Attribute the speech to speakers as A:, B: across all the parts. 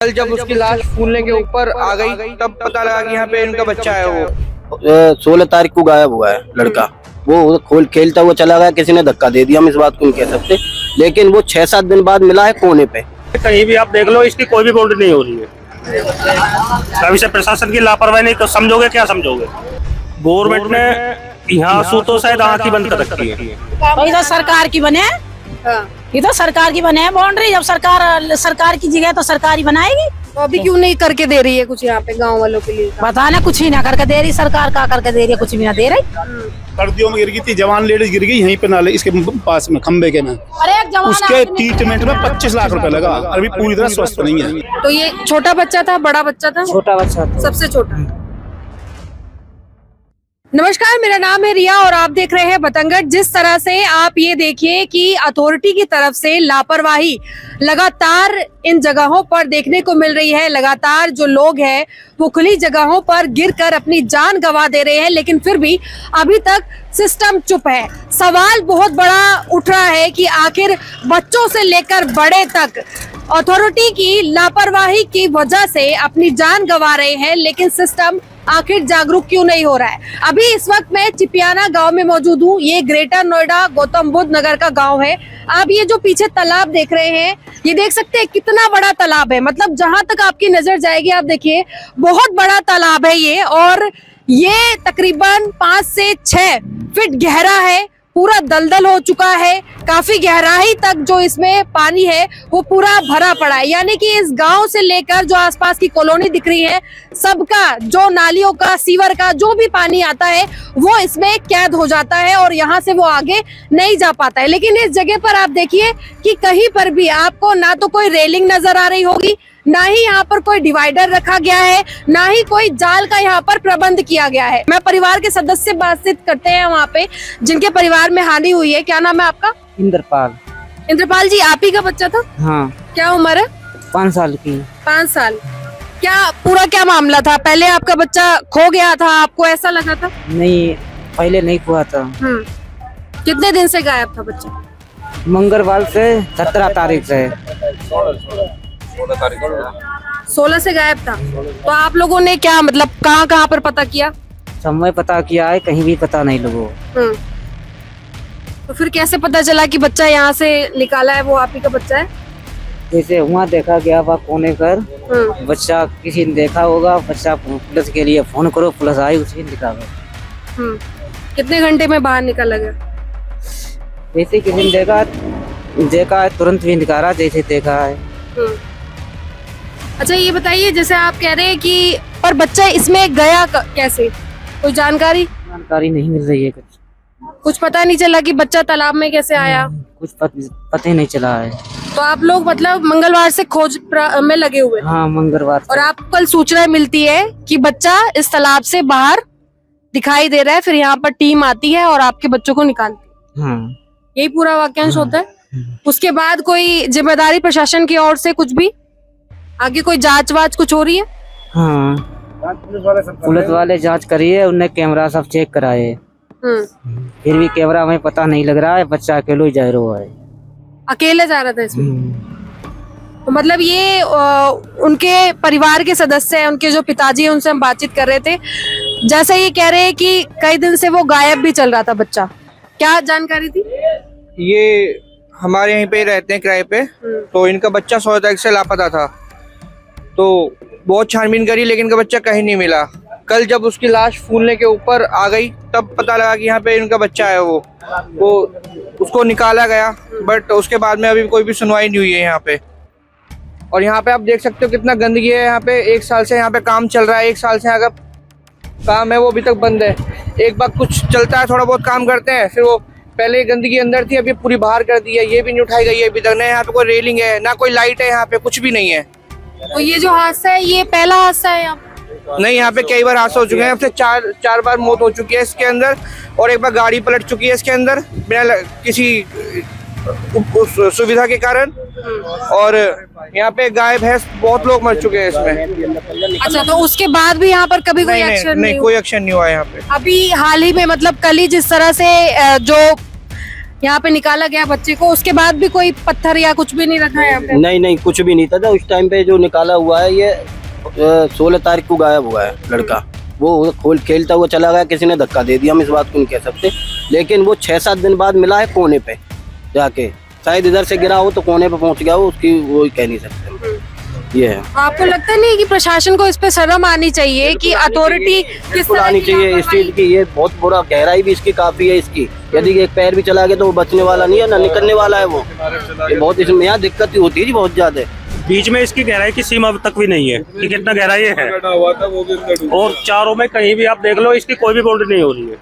A: कल जब उसकी लाश फूलने के ऊपर आ गई तब पता लगा कि यहाँ पे इनका बच्चा है। वो
B: 16 तारीख को गायब हुआ है लड़का। वो खोल खेलता हुआ चला गया, किसी ने धक्का दे दिया, हम इस बात को नहीं कह सकते, लेकिन वो 6-7 दिन बाद मिला है कोने पे।
C: कहीं भी आप देख लो, इसकी कोई भी बाउंड्री नहीं हो रही है। अभी से प्रशासन की लापरवाही नहीं तो समझोगे, क्या समझोगे? गवर्नमेंट ने यहाँ सू तो शायद आँख ही बंद कर रखी है।
D: ये तो सरकार की बने, ये तो सरकार की बने है बाउंड्री। जब सरकार की जगह तो सरकार ही बनाएगी।
E: तो अभी क्यों नहीं करके दे रही है कुछ यहाँ पे गांव वालों के लिए?
D: बताना कुछ ही ना करके दे रही सरकार, का करके दे रही है, कुछ भी ना दे रही।
F: सर्दियों में गिर गई थी, जवान लेडीज गिर गई यहीं पे नाले इसके पास में, खंबे के में।
D: अरे एक जवान
F: उसके ट्रीटमेंट में 25 लाख रुपए लगा। अभी पूरी तरह स्वस्थ नहीं है।
E: तो ये छोटा बच्चा था, बड़ा बच्चा था?
D: छोटा बच्चा था,
E: सबसे छोटा। नमस्कार, मेरा नाम है रिया और आप देख रहे हैं बतंगड़। जिस तरह से आप ये देखिए कि अथॉरिटी की तरफ से लापरवाही लगातार इन जगहों पर देखने को मिल रही है। लगातार जो लोग हैं वो खुली जगहों पर गिरकर अपनी जान गंवा दे रहे हैं, लेकिन फिर भी अभी तक सिस्टम चुप है। सवाल बहुत बड़ा उठ रहा है कि आखिर बच्चों से लेकर बड़े तक अथॉरिटी की लापरवाही की वजह से अपनी जान गंवा रहे हैं, लेकिन सिस्टम आखिर जागरूक क्यों नहीं हो रहा है। अभी इस वक्त मैं चिपियाना गांव में मौजूद हूँ। ये ग्रेटर नोएडा गौतम बुद्ध नगर का गांव है। आप ये जो पीछे तालाब देख रहे हैं, ये देख सकते हैं कितना बड़ा तालाब है। मतलब जहां तक आपकी नजर जाएगी, आप देखिए बहुत बड़ा तालाब है ये, और ये तकरीबन 5 से 6 फीट गहरा है। पूरा दलदल हो चुका है, काफी गहराई तक जो इसमें पानी है वो पूरा भरा पड़ा है। यानी कि इस गांव से लेकर जो आसपास की कॉलोनी दिख रही है, सबका जो नालियों का, सीवर का जो भी पानी आता है वो इसमें कैद हो जाता है और यहाँ से वो आगे नहीं जा पाता है। लेकिन इस जगह पर आप देखिए कि कहीं पर भी आपको ना तो कोई रेलिंग नजर आ रही होगी, ना ही यहाँ पर कोई डिवाइडर रखा गया है, ना ही कोई जाल का यहाँ पर प्रबंध किया गया है। मैं परिवार के सदस्य बातचीत करते हैं वहाँ पे जिनके परिवार में हानि हुई है। क्या नाम है आपका?
B: इंद्रपाल।
E: इंद्रपाल जी, आप ही का बच्चा था?
B: हाँ।
E: क्या उम्र है?
B: 5 साल की।
E: 5 साल। क्या मामला था? पहले आपका बच्चा खो गया था, आपको ऐसा लगा था?
B: नहीं, पहले नहीं हुआ था।
E: कितने दिन से गायब था बच्चा?
B: मंगलवार से 17 तारीख से।
E: 16 से गायब था। तो आप लोगों ने क्या मतलब कहाँ पर पता किया?
B: समय पता किया है, कहीं भी पता नहीं लोगों।
E: तो फिर कैसे पता चला कि बच्चा यहाँ से निकाला है वो आप ही का बच्चा है?
B: जैसे वहाँ देखा गया वहाँ कोने पर बच्चा, किसी ने देखा होगा बच्चा, पुलिस के लिए फोन करो, पुलिस आई, उसी ने निकाला।
E: कितने घंटे में बाहर निकाला गया?
B: जैसे किसी ने देखा है तुरंत भी निकाला, जैसे देखा है।
E: अच्छा, ये बताइए, जैसे आप कह रहे हैं कि पर बच्चा इसमें गया कैसे? कोई जानकारी
B: नहीं मिल रही है।
E: कुछ पता नहीं चला कि बच्चा तालाब में कैसे आया?
B: कुछ पता ही नहीं चला है।
E: तो आप लोग मतलब मंगलवार से खोज में लगे हुए?
B: हाँ, मंगलवार। और
E: आपको कल सूचना मिलती है कि बच्चा इस तालाब से बाहर दिखाई दे रहा है, फिर यहाँ पर टीम आती है और आपके बच्चों को निकालती है।
B: हाँ।
E: यही पूरा वाक्यांश होता है। उसके बाद कोई जिम्मेदारी प्रशासन की ओर से कुछ भी आगे कोई जांच वाच कुछ हो रही है?
B: हाँ, पुलिस वाले जांच करी है, उनने कैमरा सब चेक कराए, फिर भी कैमरा में पता नहीं लग रहा है। बच्चा अकेले ही जा रहा है।
E: अकेले जा रहा था इसमें? तो मतलब ये उनके परिवार के सदस्य हैं, उनके जो पिताजी हैं, उनसे हम बातचीत कर रहे थे। जैसे ये कह रहे हैं कि कई दिन से वो गायब भी चल रहा था बच्चा। क्या जानकारी थी?
A: ये हमारे यहीं पे रहते हैं किराए पे, तो इनका बच्चा 16 तारीख से लापता था। तो बहुत छानबीन करी, लेकिन इनका बच्चा कहीं नहीं मिला। कल जब उसकी लाश फूलने के ऊपर आ गई तब पता लगा कि यहाँ पे इनका बच्चा है। वो उसको निकाला गया, बट उसके बाद में अभी कोई भी सुनवाई नहीं हुई है यहाँ पे। और यहाँ पे आप देख सकते हो कितना गंदगी है यहाँ पे। 1 साल से यहाँ पे काम चल रहा है, 1 साल से अगर काम है वो अभी तक बंद है। एक बार कुछ चलता है, थोड़ा बहुत काम करते हैं, फिर वो पहले गंदगी अंदर थी, अभी पूरी बाहर कर दी है। ये भी नहीं उठाई गई है अभी तक। ना यहाँ पे कोई रेलिंग है, ना कोई लाइट है, यहाँ पे कुछ भी नहीं है।
E: तो ये जो हादसा है, ये पहला हादसा है यहाँ?
A: नहीं, यहाँ पे कई बार हादसा हो चुके हैं। अब से 4 बार मौत हो चुकी है इसके अंदर, और एक बार गाड़ी पलट चुकी है इसके अंदर बिना किसी सुविधा के कारण। और यहाँ पे गाय भैंस बहुत लोग मर चुके हैं इसमें।
E: अच्छा, तो उसके बाद भी यहाँ पर कभी कोई एक्शन
A: नहीं, कोई एक्शन नहीं हुआ यहाँ पे।
E: अभी हाल ही में मतलब कल ही जिस तरह से जो यहाँ पे निकाला गया बच्चे को, उसके बाद भी कोई पत्थर या कुछ भी नहीं रखा है यहाँ पे?
G: नहीं नहीं, कुछ भी नहीं था उस टाइम पे। जो निकाला हुआ है ये 16 तारीख को गायब हुआ है लड़का। वो खेलता हुआ चला गया, किसी ने धक्का दे दिया, हम इस बात को नहीं कह सकते। लेकिन वो 6-7 दिन बाद मिला है कोने पे जाके, शायद इधर से गिरा हो तो कोने पे पहुंच गया हो, उसकी वो कह नहीं सकते। ये है।
E: आपको लगता नहीं कि प्रशासन को इस पे शर्म आनी चाहिए कि अथॉरिटी किस तरह
G: आनी
E: की
G: चाहिए इस चीज की? ये बहुत बुरा, गहराई भी इसकी काफी है इसकी। यदि एक पैर भी चला गया तो वो बचने वाला नहीं है, ना निकलने वाला है वो। ये बहुत इसमें यहाँ दिक्कत ही होती है जी, बहुत ज्यादा।
C: बीच में इसकी गहराई की सीमा तक भी नहीं है कि कितना गहराई है, और चारों में कहीं भी आप देख लो इसकी कोई भी बाउंड्री नहीं हो रही है।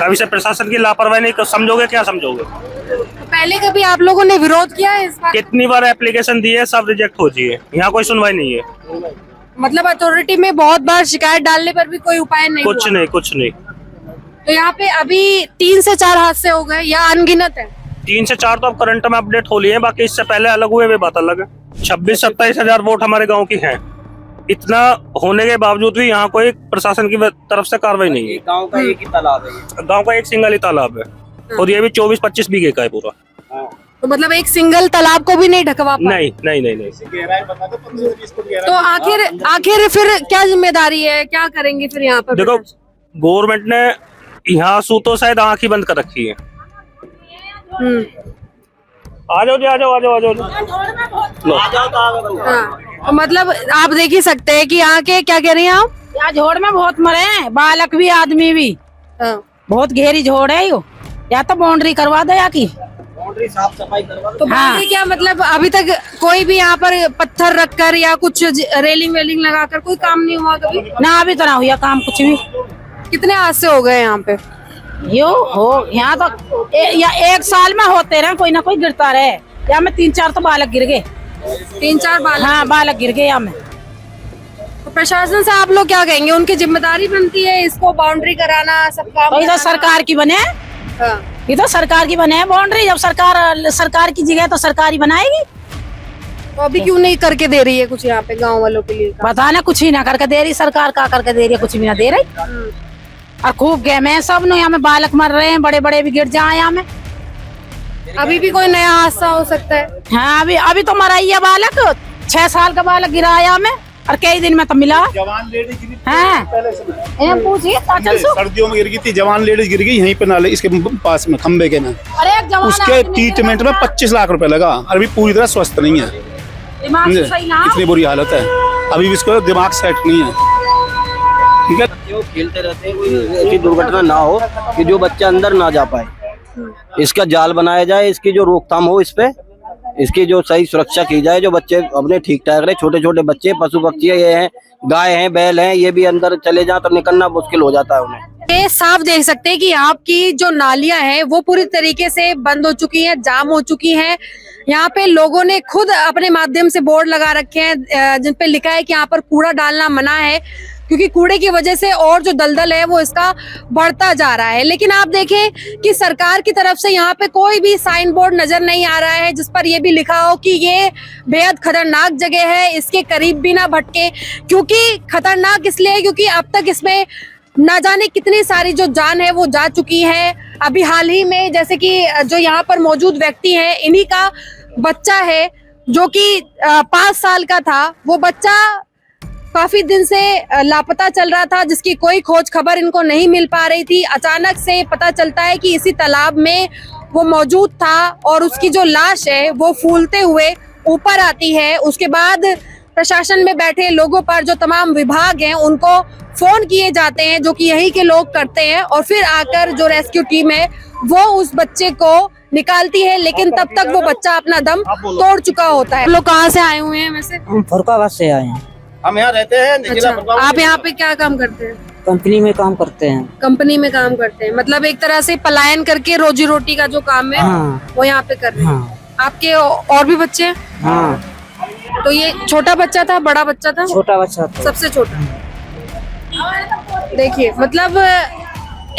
C: अभी से प्रशासन की लापरवाही नहीं समझोगे, क्या समझोगे?
E: पहले कभी आप लोगों ने विरोध किया है इस बात?
C: कितनी बार एप्लीकेशन दी है, सब रिजेक्ट हो चुकी है, यहाँ कोई सुनवाई नहीं है।
E: मतलब अथॉरिटी में बहुत बार शिकायत डालने पर भी कोई उपाय नहीं
C: कुछ
E: हुआ?
C: नहीं, कुछ नहीं।
E: तो यहाँ पे अभी 3 से 4 हादसे हो गए या अनगिनत है?
C: 3 से 4 तो अब करंट में अपडेट हो लिए हैं, बाकी इससे पहले अलग हुए वे बात अलग है। 26-27 हजार वोट हमारे गांव की हैं। इतना होने के बावजूद भी यहाँ कोई प्रशासन की तरफ से कार्रवाई नहीं है।
G: गाँव का एक ही तालाब है,
C: गांव का एक सिंगल ही तालाब है, और ये भी 24-25 बीघे का है पूरा।
E: तो मतलब एक सिंगल तालाब को भी नहीं ढकवा पाए?
C: नहीं नहीं नहीं नहीं।
E: तो आखिर फिर क्या जिम्मेदारी है, क्या करेंगे फिर यहाँ पर?
C: देखो, गवर्नमेंट ने यहाँ सू तो शायद आँख ही बंद कर रखी है। आ जाओ जी, आ जाओ, आ जाओ, आ जाओ।
E: हाँ, तो मतलब आप देख ही सकते हैं कि यहाँ के, क्या कह रही हैं आप?
D: यहाँ झोड़ में बहुत मरे हैं, बालक भी आदमी भी।
E: हाँ।
D: बहुत गहरी झोड़ है यो, या तो बाउंड्री करवा दो या की।
G: साफ सफाई करवा।
E: तो बाउंड्री क्या मतलब अभी तक कोई भी यहाँ पर पत्थर रखकर या कुछ रेलिंग वेलिंग लगाकर कोई काम नहीं हुआ कभी?
D: ना अभी तो ना हुआ काम कुछ भी।
E: कितने हादसे हो गए यहाँ पे?
D: यो हो यहाँ तो या 1 साल में होते रहे, कोई ना कोई गिरता रहे। या में 3-4 तो बालक गिर गए,
E: 3-4 बालक?
D: हाँ बालक गिर गए यहाँ में।
E: तो प्रशासन से आप लोग क्या कहेंगे? उनकी जिम्मेदारी बनती है इसको बाउंड्री कराना, सब काम
D: तो इधर
E: कराना?
D: सरकार की बने,
E: हाँ।
D: ये तो सरकार की बने बाउंड्री। जब सरकार की जगह तो सरकार ही बनाएगी।
E: तो अभी क्यों नहीं करके दे रही है कुछ यहाँ पे गाँव वालों के लिए?
D: पता ना, कुछ ही ना करके दे रही सरकार, का करके दे रही है, कुछ भी ना दे रही। और खूब गेम है सब नो, यहाँ में बालक मर रहे हैं, बड़े बड़े भी गिर जाए यहाँ में।
E: अभी भी कोई नया हादसा हो सकता है?
D: हाँ अभी तो मरा ही है बालक, 6 साल का बालक गिरा यहाँ में, और कई दिन में तो मिला।
F: जवान लेडीज गिरी थी
D: हाँ।
F: पहले से।
D: पूछिए
F: सर्दियों में गिर गई थी, जवान लेडीज गिर गई यहीं पे नाले इसके पास में, खंबे के ना।
D: अरे एक जवान
F: उसके ट्रीटमेंट में 25 लाख रुपए लगा। अभी पूरी तरह स्वस्थ नहीं है,
D: दिमाग से सही ना।
F: इतनी बुरी हालत है, अभी भी इसको दिमाग सेट नहीं है। ठीक है,
G: वो खेलते रहते हैं, कोई ऐसी दुर्घटना ना हो कि जो बच्चा अंदर ना जा पाए। इसका जाल बनाया जाए, इसकी जो रोकथाम हो, इस पे इसकी जो सही सुरक्षा की जाए, जो बच्चे अपने ठीक ठाक रहे। छोटे छोटे बच्चे, पशु पक्षी ये हैं, गाय हैं, बैल हैं, ये भी अंदर चले जाए तो निकलना मुश्किल हो जाता है उन्हें।
E: ये साफ देख सकते हैं कि आपकी जो नालियां हैं वो पूरी तरीके से बंद हो चुकी हैं, जाम हो चुकी हैं। यहाँ पे लोगों ने खुद अपने माध्यम से बोर्ड लगा रखे हैं जिन पे लिखा है कि यहाँ पर कूड़ा डालना मना है, क्योंकि कूड़े की वजह से और जो दलदल है वो इसका बढ़ता जा रहा है। लेकिन आप देखें कि सरकार की तरफ से यहाँ पे कोई भी साइन बोर्ड नजर नहीं आ रहा है जिस पर ये भी लिखा हो कि ये बेहद खतरनाक जगह है, इसके करीब भी ना भटके। क्योंकि खतरनाक इसलिए क्योंकि अब तक इसमें ना जाने कितनी सारी जो जान है वो जा चुकी है। अभी हाल ही में जैसे कि जो यहाँ पर मौजूद व्यक्ति है, इन्हीं का बच्चा है जो कि 5 साल का था। वो बच्चा काफी दिन से लापता चल रहा था, जिसकी कोई खोज खबर इनको नहीं मिल पा रही थी। अचानक से पता चलता है कि इसी तालाब में वो मौजूद था और उसकी जो लाश है वो फूलते हुए ऊपर आती है। उसके बाद प्रशासन में बैठे लोगों पर, जो तमाम विभाग हैं, उनको फोन किए जाते हैं, जो कि यही के लोग करते हैं, और फिर आकर जो रेस्क्यू टीम है वो उस बच्चे को निकालती है। लेकिन तब तक वो बच्चा अपना दम तोड़ चुका होता है। लोग कहाँ से आए हुए हैं वैसे?
B: हम फरुखाबाद से आए हैं।
G: हम यहाँ रहते हैं।
E: अच्छा, आप यहाँ पे क्या काम करते हैं?
B: कंपनी में काम करते हैं।
E: कंपनी में काम करते हैं, मतलब एक तरह से पलायन करके रोजी रोटी का जो काम है
B: हाँ।
E: वो यहाँ पे कर रहे हैं।
B: हाँ।
E: आपके और भी बच्चे हैं?
B: हाँ,
E: तो ये छोटा बच्चा था, बड़ा बच्चा था?
B: छोटा बच्चा था।
E: सबसे छोटा। देखिए, मतलब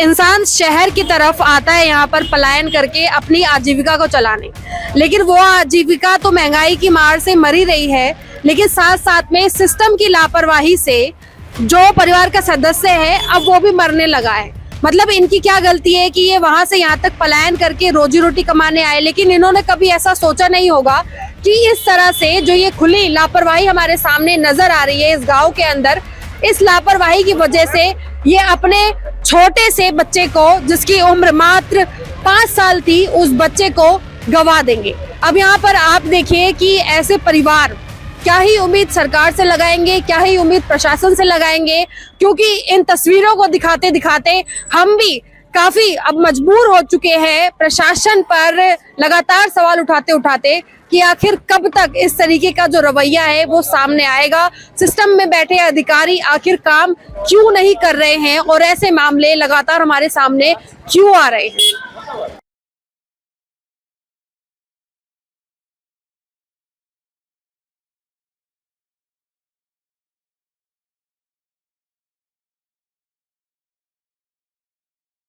E: इंसान शहर की तरफ आता है यहाँ पर पलायन करके अपनी आजीविका को चलाने, लेकिन वो आजीविका तो महंगाई की मार से मर ही रही है, लेकिन साथ साथ में सिस्टम की लापरवाही से जो परिवार का सदस्य है अब वो भी मरने लगा है। मतलब इनकी क्या गलती है कि ये वहां से यहाँ तक पलायन करके रोजी रोटी कमाने आए, लेकिन इन्होंने कभी ऐसा सोचा नहीं होगा कि इस तरह से जो ये खुली लापरवाही हमारे सामने नजर आ रही है इस गांव के अंदर, इस लापरवाही की वजह से ये अपने छोटे से बच्चे को, जिसकी उम्र मात्र 5 साल थी, उस बच्चे को गवा देंगे। अब यहाँ पर आप देखिए कि ऐसे परिवार क्या ही उम्मीद सरकार से लगाएंगे, क्या ही उम्मीद प्रशासन से लगाएंगे, क्योंकि इन तस्वीरों को दिखाते दिखाते हम भी काफी अब मजबूर हो चुके हैं प्रशासन पर लगातार सवाल उठाते उठाते कि आखिर कब तक इस तरीके का जो रवैया है वो सामने आएगा। सिस्टम में बैठे अधिकारी आखिर काम क्यों नहीं कर रहे हैं और ऐसे मामले लगातार हमारे सामने क्यों आ रहे हैं।